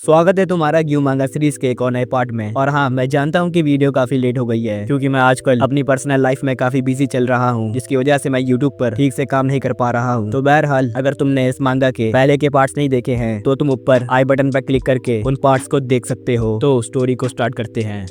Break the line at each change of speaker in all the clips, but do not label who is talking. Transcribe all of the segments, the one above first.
स्वागत है तुम्हारा ग्यू मांगा सीरीज के एक और नए पार्ट में। और हाँ, मैं जानता हूँ कि वीडियो काफी लेट हो गई है क्योंकि मैं आजकल अपनी पर्सनल लाइफ में काफी बिजी चल रहा हूँ, जिसकी वजह से मैं यूट्यूब पर ठीक से काम नहीं कर पा रहा हूँ। तो बहरहाल, अगर तुमने इस मांगा के पहले के पार्ट्स नहीं देखे हैं तो तुम ऊपर आई बटन पर क्लिक करके उन पार्ट्स को देख सकते हो। तो स्टोरी को स्टार्ट करते हैं।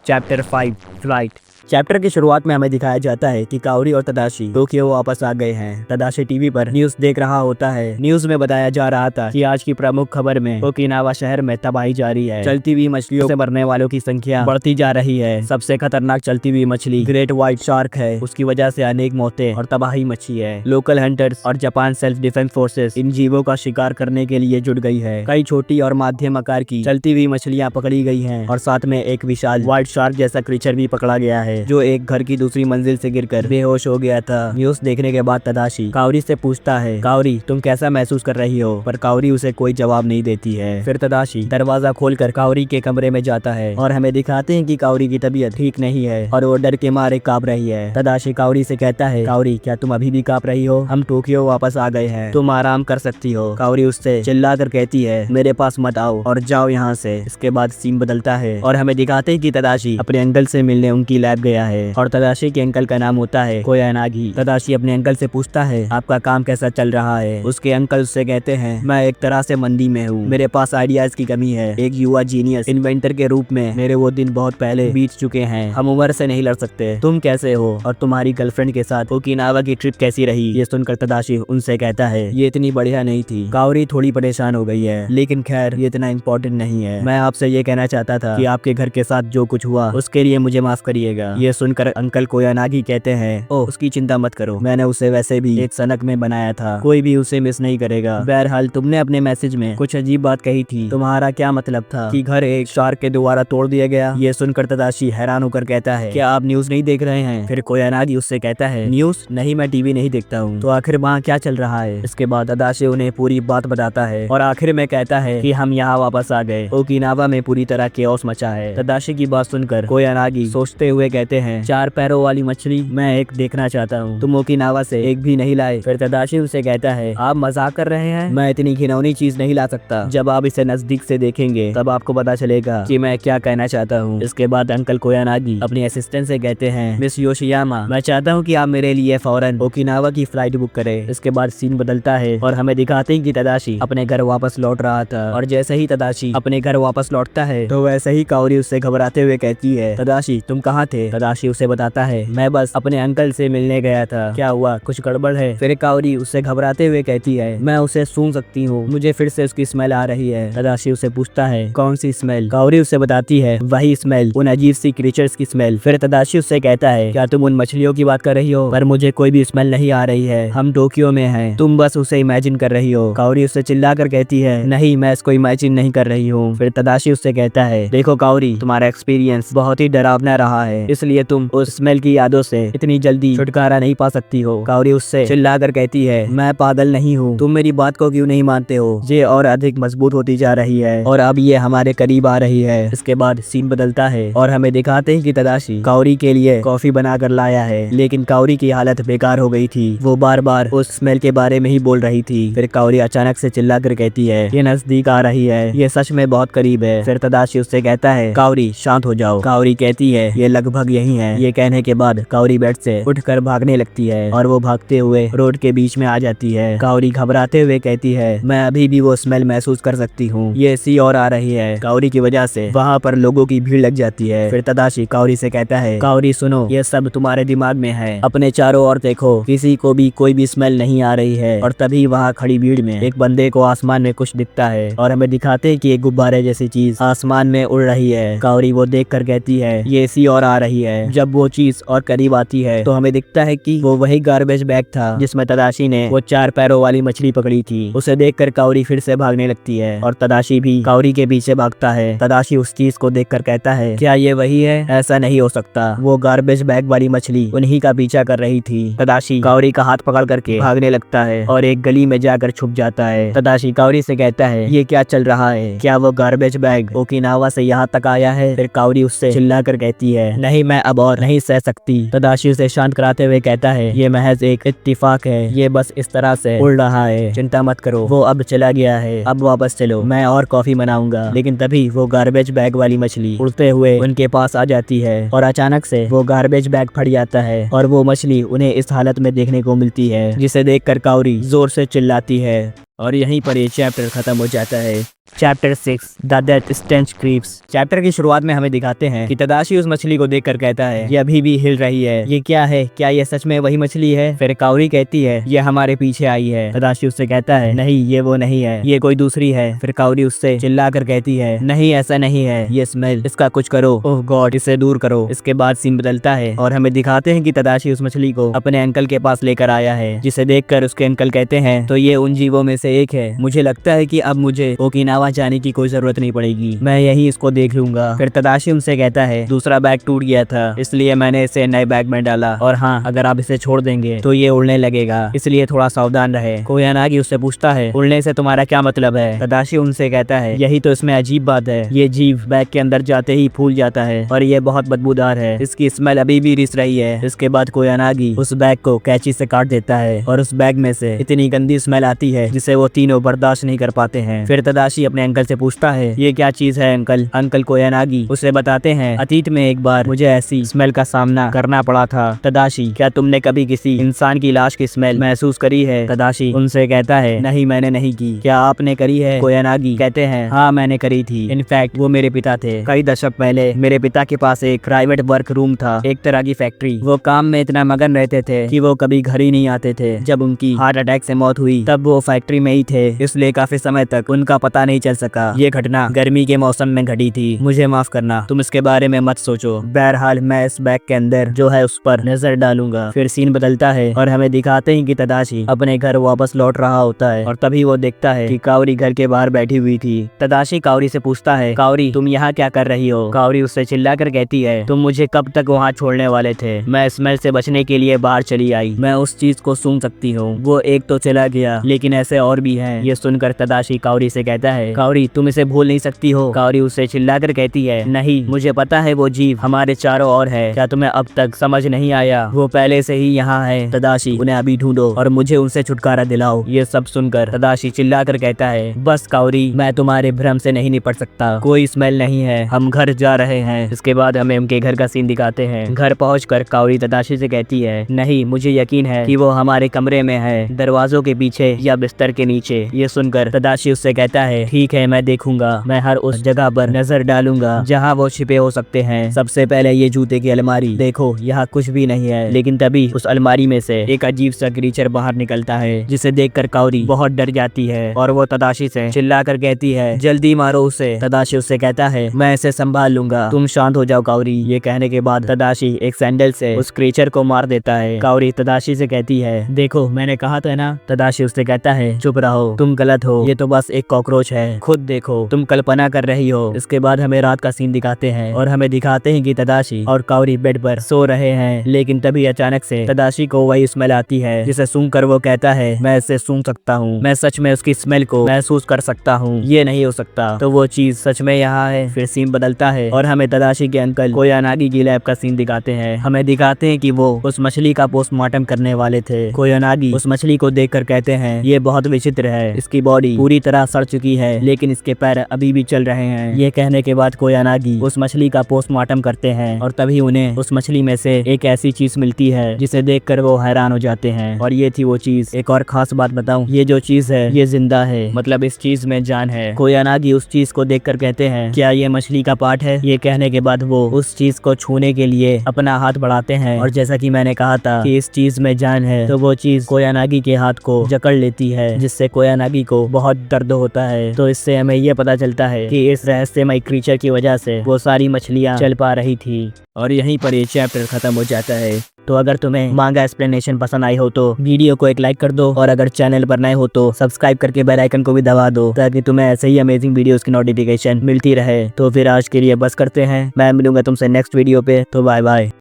Chapter 5 flight. चैप्टर की शुरुआत में हमें दिखाया जाता है कि काओरी और तदाशी टोक्यो वापस आ गए हैं। तदाशी टीवी पर न्यूज़ देख रहा होता है। न्यूज़ में बताया जा रहा था कि आज की प्रमुख खबर में ओकिनावा शहर में तबाही जारी है। चलती हुई मछलियों से मरने वालों की संख्या बढ़ती जा रही है। सबसे खतरनाक चलती हुई मछली ग्रेट व्हाइट शार्क है। उसकी वजह से अनेक मौतें और तबाही मची है। लोकल हंटर्स और Japan self defence forces in जीवों का शिकार करने के लिए जुट गई है। कई छोटी और मध्यम आकार की चलती हुई मछलियाँ पकड़ी गई है और साथ में एक विशाल व्हाइट शार्क जैसा क्रीचर भी पकड़ा गया है, जो एक घर की दूसरी मंजिल से गिरकर बेहोश हो गया था। न्यूज़ देखने के बाद तदाशी काओरी से पूछता है, काओरी तुम कैसा महसूस कर रही हो? पर काओरी उसे कोई जवाब नहीं देती है। फिर तदाशी दरवाजा खोलकर काओरी के कमरे में जाता है और हमें दिखाते हैं कि काओरी की तबीयत ठीक नहीं है और वो डर के मारे कांप रही है। तदाशी काओरी से कहता है, काओरी क्या तुम अभी भी कांप रही हो? हम टोक्यो वापस आ गए हैं, तुम आराम कर सकती हो। काओरी उससे चिल्लाकर कहती है, मेरे पास मत आओ और जाओ यहाँ से। इसके बाद सीन बदलता है और हमें दिखाते हैं कि तदाशी अपने अंकल से मिलने उनकी लैब गया है और तदाशी के अंकल का नाम होता है कोयानागी। तदाशी अपने अंकल से पूछता है, आपका काम कैसा चल रहा है? उसके अंकल उससे कहते हैं, मैं एक तरह से मंदी में हूँ, मेरे पास आइडियाज की कमी है। एक युवा जीनियस इन्वेंटर के रूप में मेरे वो दिन बहुत पहले बीत चुके हैं। हम उम्र से नहीं लड़ सकते। तुम कैसे हो और तुम्हारी गर्लफ्रेंड के साथ ओकिनावा की ट्रिप कैसी रही? ये सुनकर तदाशी उनसे कहता है, ये इतनी बढ़िया नहीं थी। काओरी थोड़ी परेशान हो गई है, लेकिन खैर ये इतना इम्पोर्टेंट नहीं है। मैं आपसे ये कहना चाहता था कि आपके घर के साथ जो कुछ हुआ उसके लिए मुझे माफ करिएगा। ये सुनकर अंकल कोयानागी कहते हैं, ओह उसकी चिंता मत करो, मैंने उसे वैसे भी एक सनक में बनाया था, कोई भी उसे मिस नहीं करेगा। बहरहाल तुमने अपने मैसेज में कुछ अजीब बात कही थी, तुम्हारा क्या मतलब था कि घर एक शार्क के द्वारा तोड़ दिया गया? ये सुनकर तदाशी हैरान होकर कहता है, क्या आप न्यूज नहीं देख रहे हैं? फिर कोयानागी उससे कहता है, न्यूज नहीं, मैं टीवी नहीं देखता हूँ। तो आखिर वहाँ क्या चल रहा है? इसके बाद तदाशी उन्हें पूरी बात बताता है और आखिर में कहता है कि हम यहाँ वापस आ गए। ओकिनावा में पूरी तरह केओस मचा है। तदाशी की बात सुनकर कोयानागी सोचते हुए कहते हैं, 4 पैरों वाली मछली मैं एक देखना चाहता हूँ, तुम ओकिनावा से एक भी नहीं लाए? फिर तदाशी उसे कहता है, आप मजाक कर रहे हैं, मैं इतनी घिनौनी चीज नहीं ला सकता। जब आप इसे नजदीक से देखेंगे तब आपको पता चलेगा कि मैं क्या कहना चाहता हूँ। इसके बाद अंकल कोयानागी अपनी असिस्टेंट से कहते हैं, मिस योशियामा, मैं चाहता हूँ कि आप मेरे लिए फौरन ओकिनावा की फ्लाइट बुक करें। इसके बाद सीन बदलता है और हमें दिखाते हैं कि तदाशी अपने घर वापस लौट रहा था और जैसे ही तदाशी अपने घर वापस लौटता है तो वैसे ही काओरी उससे घबराते हुए कहती है, तदाशी तुम कहाँ थे? तदाशी उसे बताता है, मैं बस अपने अंकल से मिलने गया था। क्या हुआ, कुछ गड़बड़ है? फिर काओरी उससे घबराते हुए कहती है, मैं उसे सूंघ सकती हूँ, मुझे फिर से उसकी स्मेल आ रही है। तदाशी उसे पूछता है, कौन सी स्मेल? काओरी उसे बताती है, वही स्मेल, उन अजीब सी क्रीचर्स की स्मेल। फिर तदाशी उससे कहता है, क्या तुम उन मछलियों की बात कर रही हो? पर मुझे कोई भी स्मेल नहीं आ रही है, हम टोक्यो में हैं, तुम बस उसे इमेजिन कर रही हो। काओरी उससे चिल्लाकर कहती है, नहीं मैं इसको इमेजिन नहीं कर रही हूँ। फिर तदाशी उससे कहता है, देखो काओरी, तुम्हारा एक्सपीरियंस बहुत ही डरावना रहा है, इसलिए तुम उस स्मेल की यादों से इतनी जल्दी छुटकारा नहीं पा सकती हो। काओरी उससे चिल्लाकर कहती है, मैं पागल नहीं हूँ, तुम मेरी बात को क्यों नहीं मानते हो? ये और अधिक मजबूत होती जा रही है और अब ये हमारे करीब आ रही है। इसके बाद सीन बदलता है और हमें दिखाते हैं कि तदाशी काओरी के लिए कॉफी बनाकर लाया है, लेकिन काओरी की हालत बेकार हो गई थी, वो बार बार उस स्मेल के बारे में ही बोल रही थी। फिर काओरी अचानक से चिल्लाकर कहती है, ये नजदीक आ रही है, ये सच में बहुत करीब है। फिर तदाशी उससे कहता है, काओरी शांत हो जाओ। काओरी कहती है, ये लगभग यही है। ये कहने के बाद काओरी बेड से उठकर भागने लगती है और वो भागते हुए रोड के बीच में आ जाती है। काओरी घबराते हुए कहती है, मैं अभी भी वो स्मेल महसूस कर सकती हूँ, ये सी और आ रही है। काओरी की वजह से वहाँ पर लोगों की भीड़ लग जाती है। फिर तदाशी काओरी से कहता है, काओरी सुनो, ये सब तुम्हारे दिमाग में है, अपने चारों ओर देखो, किसी को भी कोई भी स्मेल नहीं आ रही है। और तभी वहाँ खड़ी भीड़ में एक बंदे को आसमान में कुछ दिखता है और हमें दिखाते हैं कि एक गुब्बारे जैसी चीज आसमान में उड़ रही है। काओरी वो देख कर कहती है, ये सी और आ रही है। जब वो चीज और करीब आती है तो हमें दिखता है कि वो वही गार्बेज बैग था जिसमें तदाशी ने वो 4 पैरों वाली मछली पकड़ी थी। उसे देखकर काओरी फिर से भागने लगती है और तदाशी भी काओरी के पीछे भागता है। तदाशी उस चीज को देखकर कहता है, क्या ये वही है? ऐसा नहीं हो सकता, वो गार्बेज बैग वाली मछली उन्हीं का पीछा कर रही थी। तदाशी काओरी का हाथ पकड़ करके भागने लगता है और एक गली में जाकर छुप जाता है। तदाशी काओरी से कहता है, ये क्या चल रहा है? क्या वो गार्बेज बैग ओकिनावा से यहाँ तक आया है? फिर काओरी उससे चिल्लाकर कहती है, नहीं मैं अब और नहीं सह सकती। तदाशी उसे शांत कराते हुए कहता है ये महज एक इत्तिफाक है, ये बस इस तरह से उड़ रहा है, चिंता मत करो। वो अब चला गया है, अब वापस चलो, मैं और कॉफी बनाऊंगा। लेकिन तभी वो गार्बेज बैग वाली मछली उड़ते हुए उनके पास आ जाती है और अचानक से वो गार्बेज बैग फट जाता है और वो मछली उन्हें इस हालत में देखने को मिलती है, जिसे देखकर काउरी जोर से चिल्लाती है। और यहीं पर ये चैप्टर खत्म हो जाता है। Chapter 6 the death stench creeps. Chapter की शुरुआत में हमें दिखाते हैं कि तदाशी उस मछली को देखकर कहता है ये अभी भी हिल रही है, ये क्या है, क्या ये सच में वही मछली है? फिर काउरी कहती है ये हमारे पीछे आई है। तदाशी उससे कहता है नहीं, ये वो नहीं है, ये कोई दूसरी है। फिर काउरी उससे चिल्लाकर कहती है नहीं, ऐसा नहीं है, ये स्मेल, इसका कुछ करो, ओह गॉड, इसे दूर करो। इसके बाद सीन बदलता है और हमें दिखाते हैं कि तदाशी उस मछली को अपने अंकल के पास लेकर आया है, जिसे देखकर उसके अंकल कहते हैं तो ये उन जीवों में से एक है, मुझे लगता है कि अब मुझे ओकिनावा जाने की कोई जरूरत नहीं पड़ेगी, मैं यही इसको देख लूंगा। फिर तदाशी उनसे कहता है दूसरा बैग टूट गया था, इसलिए मैंने इसे नए बैग में डाला, और हाँ, अगर आप इसे छोड़ देंगे तो ये उड़ने लगेगा, इसलिए थोड़ा सावधान रहे। कोयानागी उससे पूछता है उड़ने से तुम्हारा क्या मतलब है? तदाशी उनसे कहता है यही तो इसमें अजीब बात है, ये जीव बैग के अंदर जाते ही फूल जाता है और ये बहुत बदबूदार है, इसकी स्मेल अभी भी रिस रही है। इसके बाद कोयानागी उस बैग को कैंची से काट देता है और उस बैग में से इतनी गंदी स्मेल आती है जिसे वो तीनों बर्दाश्त नहीं कर पाते हैं। फिर तदाशी अपने अंकल से पूछता है ये क्या चीज है अंकल? अंकल कोयानागी उसे बताते हैं अतीत में एक बार मुझे ऐसी स्मेल का सामना करना पड़ा था। तदाशी क्या तुमने कभी किसी इंसान की लाश की स्मेल महसूस करी है? तदाशी उनसे कहता है नहीं, मैंने नहीं की। क्या आपने करी है? कोयानागी कहते हैं हाँ, मैंने करी थी, इनफैक्ट वो मेरे पिता थे। कई दशक पहले मेरे पिता के पास एक प्राइवेट वर्क रूम था, एक तरह की फैक्ट्री। वो काम में इतना मगन रहते थे कि वो कभी घर ही नहीं आते थे। जब उनकी हार्ट अटैक से मौत हुई तब वो फैक्ट्री में ही थे, इसलिए काफी समय तक उनका पता नहीं चल सका। ये घटना गर्मी के मौसम में घटी थी, मुझे माफ करना, तुम इसके बारे में मत सोचो। बहरहाल मैं इस बैग के अंदर जो है उस पर नजर डालूंगा। फिर सीन बदलता है और हमें दिखाते हैं कि तदाशी अपने घर वापस लौट रहा होता है और तभी वो देखता है कि काउरी घर के बाहर बैठी हुई थी। तदाशी काउरी से पूछता है काउरी तुम यहाँ क्या कर रही हो? काउरी उससे चिल्लाकर कहती है तुम मुझे कब तक वहाँ छोड़ने वाले थे? मैं स्मेल से बचने के लिए बाहर चली आई, मैं उस चीज को सूंघ सकती हूँ। वो एक तो चला गया लेकिन ऐसे और भी हैं। ये सुनकर तदाशी काउरी से कहता है काउरी तुम इसे भूल नहीं सकती हो। काउरी उससे चिल्लाकर कहती है नहीं, मुझे पता है वो जीव हमारे चारों ओर है, क्या तुम्हें अब तक समझ नहीं आया? वो पहले से ही यहाँ है। तदाशी उन्हें अभी ढूंढो और मुझे उनसे छुटकारा दिलाओ। ये सब सुनकर तदाशी चिल्लाकर कहता है बस काउरी, मैं तुम्हारे भ्रम से नहीं निपट सकता, कोई स्मेल नहीं है, हम घर जा रहे हैं। इसके बाद हमें उनके घर का सीन दिखाते हैं। घर पहुंचकर काउरी तदाशी से कहती है नहीं, मुझे यकीन है कि वो हमारे कमरे में है, दरवाजों के पीछे या बिस्तर के नीचे। ये सुनकर तदाशी उससे कहता है ठीक है, मैं देखूंगा, मैं हर उस जगह पर नजर डालूंगा जहाँ वो छिपे हो सकते हैं। सबसे पहले ये जूते की अलमारी, देखो यहाँ कुछ भी नहीं है। लेकिन तभी उस अलमारी में से एक अजीब सा क्रीचर बाहर निकलता है, जिसे देखकर काउरी बहुत डर जाती है और वो तदाशी से चिल्लाकर कहती है जल्दी मारो उसे। तदाशी उससे कहता है मैं इसे संभाल लूंगा, तुम शांत हो जाओ काउरी। ये कहने के बाद तदाशी एक सैंडल से उस क्रीचर को मार देता है। काउरी तदाशी से कहती है देखो मैंने कहा था ना। तदाशी उससे कहता है चुप रहो, तुम गलत हो, ये तो बस एक कॉकरोच है, खुद देखो, तुम कल्पना कर रही हो। इसके बाद हमें रात का सीन दिखाते हैं और हमें दिखाते हैं कि तदाशी और काउरी बेड पर सो रहे हैं। लेकिन तभी अचानक से तदाशी को वही स्मेल आती है जिसे सूंघकर वो कहता है मैं इसे सूंघ सकता हूँ, मैं सच में उसकी स्मेल को महसूस कर सकता हूँ, ये नहीं हो सकता। तो वो चीज सच में यहाँ है। फिर सीन बदलता है और हमें तदाशी के अंकल कोयानागी की लैब का सीन दिखाते हैं। हमें दिखाते हैं कि वो उस मछली का पोस्टमार्टम करने वाले थे। कोयानागी उस मछली को देखकर कहते हैं ये बहुत विचित्र है, इसकी बॉडी पूरी तरह सड़ चुकी है लेकिन इसके पैर अभी भी चल रहे हैं। ये कहने के बाद कोयानागी उस मछली का पोस्टमार्टम करते हैं और तभी उन्हें उस मछली में से एक ऐसी चीज मिलती है जिसे देखकर वो हैरान हो जाते हैं। और ये थी वो चीज। एक और खास बात बताऊं, ये जो चीज है ये जिंदा है, मतलब इस चीज में जान है। कोयानागी उस चीज को देखकर कहते हैं क्या ये मछली का पार्ट है? ये कहने के बाद वो उस चीज को छूने के लिए अपना हाथ बढ़ाते हैं और जैसा कि मैंने कहा था कि इस चीज में जान है, तो वो चीज कोयानागी के हाथ को जकड़ लेती है जिससे कोयानागी को बहुत दर्द होता है। तो इससे हमें ये पता चलता है कि इस रहस्यमय क्रीचर की वजह से वो सारी मछलियां चल पा रही थी। और यहीं पर ये चैप्टर खत्म हो जाता है। तो अगर तुम्हें मांगा एक्सप्लेनेशन पसंद आई हो तो वीडियो को एक लाइक कर दो और अगर चैनल पर नए हो तो सब्सक्राइब करके बेल आइकन को भी दबा दो ताकि तुम्हें ऐसे ही अमेजिंग वीडियोस की नोटिफिकेशन मिलती रहे। तो फिर आज के लिए बस करते हैं, मैं मिलूंगा तुमसे नेक्स्ट वीडियो पे। तो बाय बाय।